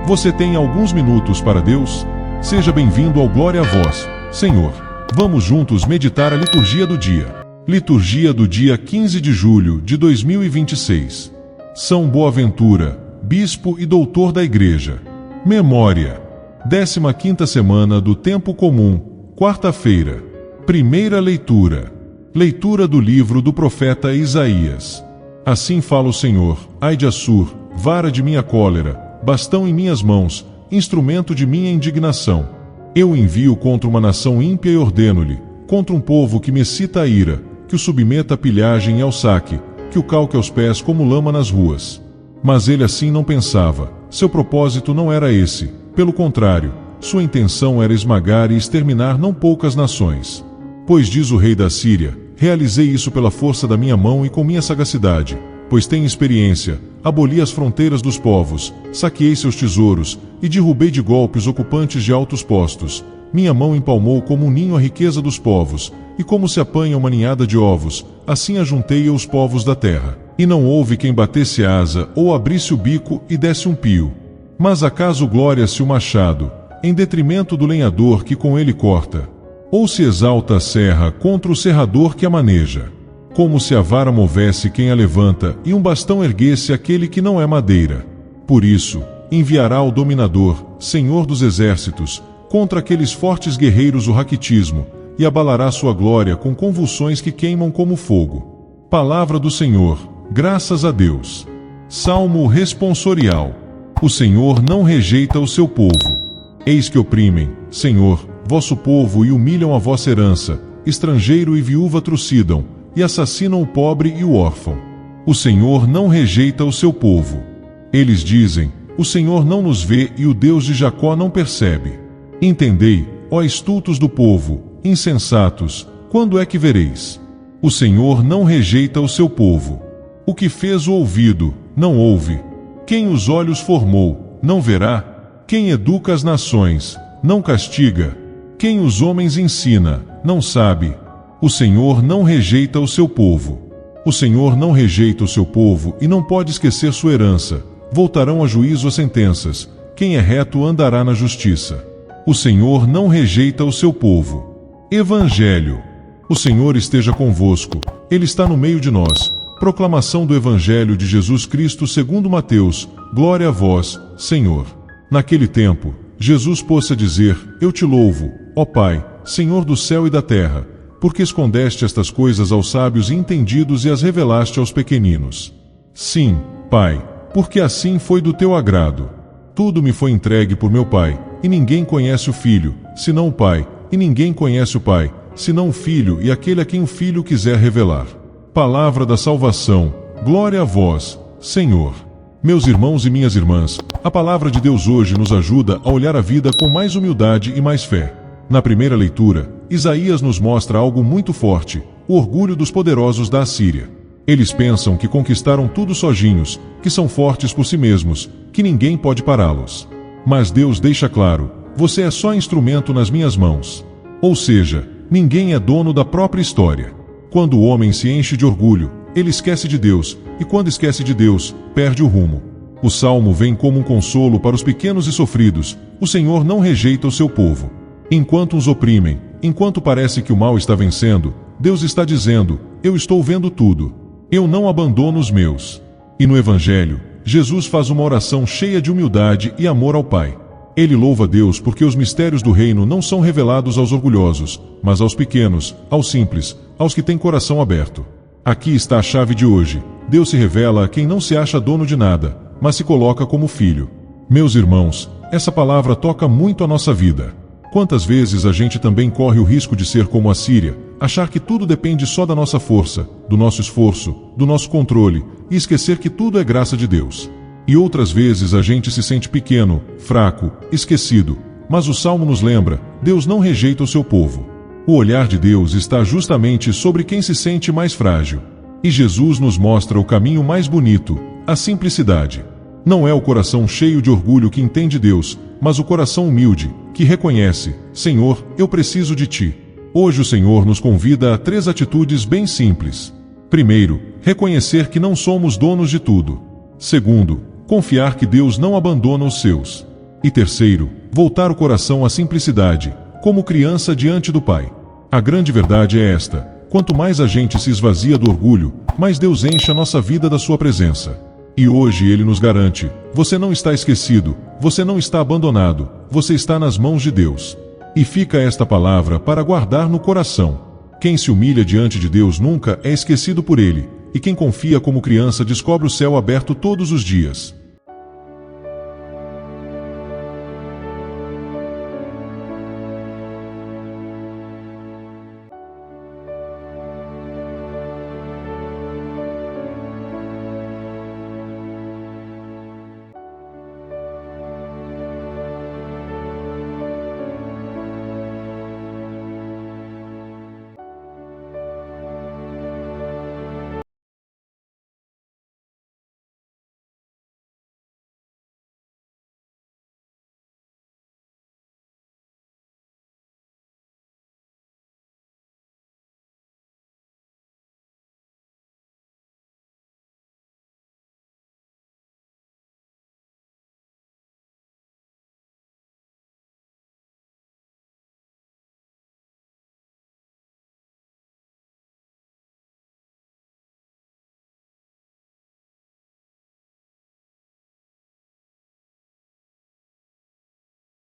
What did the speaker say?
Você tem alguns minutos para Deus? Seja bem-vindo ao Glória a Vós, Senhor. Vamos juntos meditar a liturgia do dia. Liturgia do dia 15 de julho de 2026. São Boaventura, Bispo e Doutor da Igreja. Memória. 15ª semana do Tempo Comum, quarta-feira. Primeira leitura. Leitura do livro do profeta Isaías. Assim fala o Senhor: ai de Assur, vara de minha cólera, bastão em minhas mãos, instrumento de minha indignação. Eu envio contra uma nação ímpia e ordeno-lhe, contra um povo que me excita a ira, que o submeta à pilhagem e ao saque, que o calque aos pés como lama nas ruas. Mas ele assim não pensava, seu propósito não era esse, pelo contrário, sua intenção era esmagar e exterminar não poucas nações. Pois diz o rei da Síria: realizei isso pela força da minha mão e com minha sagacidade, pois tenho experiência, aboli as fronteiras dos povos, saqueei seus tesouros, e derrubei de golpe os ocupantes de altos postos. Minha mão empalmou como um ninho a riqueza dos povos, e como se apanha uma ninhada de ovos, assim ajuntei eu os povos da terra. E não houve quem batesse asa, ou abrisse o bico e desse um pio. Mas acaso glória-se o machado, em detrimento do lenhador que com ele corta? Ou se exalta a serra contra o serrador que a maneja? Como se a vara movesse quem a levanta, e um bastão erguesse aquele que não é madeira. Por isso, enviará o dominador, Senhor dos exércitos, contra aqueles fortes guerreiros o raquitismo, e abalará sua glória com convulsões que queimam como fogo. Palavra do Senhor, graças a Deus. Salmo responsorial. O Senhor não rejeita o seu povo. Eis que oprimem, Senhor, vosso povo e humilham a vossa herança, estrangeiro e viúva trucidam, e assassinam o pobre e o órfão. O Senhor não rejeita o seu povo. Eles dizem: o Senhor não nos vê e o Deus de Jacó não percebe. Entendei, ó estultos do povo, insensatos, quando é que vereis? O Senhor não rejeita o seu povo. O que fez o ouvido, não ouve. Quem os olhos formou, não verá. Quem educa as nações, não castiga. Quem os homens ensina, não sabe. O Senhor não rejeita o seu povo. O Senhor não rejeita o seu povo e não pode esquecer sua herança. Voltarão a juízo as sentenças. Quem é reto andará na justiça. O Senhor não rejeita o seu povo. Evangelho. O Senhor esteja convosco. Ele está no meio de nós. Proclamação do Evangelho de Jesus Cristo segundo Mateus. Glória a vós, Senhor. Naquele tempo, Jesus pôs-se a dizer: eu te louvo, ó Pai, Senhor do céu e da terra, porque escondeste estas coisas aos sábios e entendidos e as revelaste aos pequeninos. Sim, Pai, porque assim foi do teu agrado. Tudo me foi entregue por meu Pai, e ninguém conhece o Filho, senão o Pai, e ninguém conhece o Pai, senão o Filho e aquele a quem o Filho quiser revelar. Palavra da salvação, glória a vós, Senhor. Meus irmãos e minhas irmãs, a palavra de Deus hoje nos ajuda a olhar a vida com mais humildade e mais fé. Na primeira leitura, Isaías nos mostra algo muito forte: o orgulho dos poderosos da Assíria. Eles pensam que conquistaram tudo sozinhos, que são fortes por si mesmos, que ninguém pode pará-los. Mas Deus deixa claro: você é só instrumento nas minhas mãos. Ou seja, ninguém é dono da própria história. Quando o homem se enche de orgulho, ele esquece de Deus, e quando esquece de Deus, perde o rumo. O Salmo vem como um consolo para os pequenos e sofridos: o Senhor não rejeita o seu povo. Enquanto os oprimem, enquanto parece que o mal está vencendo, Deus está dizendo: eu estou vendo tudo. Eu não abandono os meus. E no Evangelho, Jesus faz uma oração cheia de humildade e amor ao Pai. Ele louva Deus porque os mistérios do reino não são revelados aos orgulhosos, mas aos pequenos, aos simples, aos que têm coração aberto. Aqui está a chave de hoje: Deus se revela a quem não se acha dono de nada, mas se coloca como filho. Meus irmãos, essa palavra toca muito a nossa vida. Quantas vezes a gente também corre o risco de ser como a Síria, achar que tudo depende só da nossa força, do nosso esforço, do nosso controle, e esquecer que tudo é graça de Deus. E outras vezes a gente se sente pequeno, fraco, esquecido, mas o Salmo nos lembra: Deus não rejeita o seu povo. O olhar de Deus está justamente sobre quem se sente mais frágil. E Jesus nos mostra o caminho mais bonito: a simplicidade. Não é o coração cheio de orgulho que entende Deus, mas o coração humilde, que reconhece: Senhor, eu preciso de Ti. Hoje o Senhor nos convida a 3 atitudes bem simples. Primeiro, reconhecer que não somos donos de tudo. Segundo, confiar que Deus não abandona os seus. E terceiro, voltar o coração à simplicidade, como criança diante do Pai. A grande verdade é esta: quanto mais a gente se esvazia do orgulho, mais Deus enche a nossa vida da sua presença. E hoje Ele nos garante: você não está esquecido, você não está abandonado, você está nas mãos de Deus. E fica esta palavra para guardar no coração: quem se humilha diante de Deus nunca é esquecido por Ele, e quem confia como criança descobre o céu aberto todos os dias.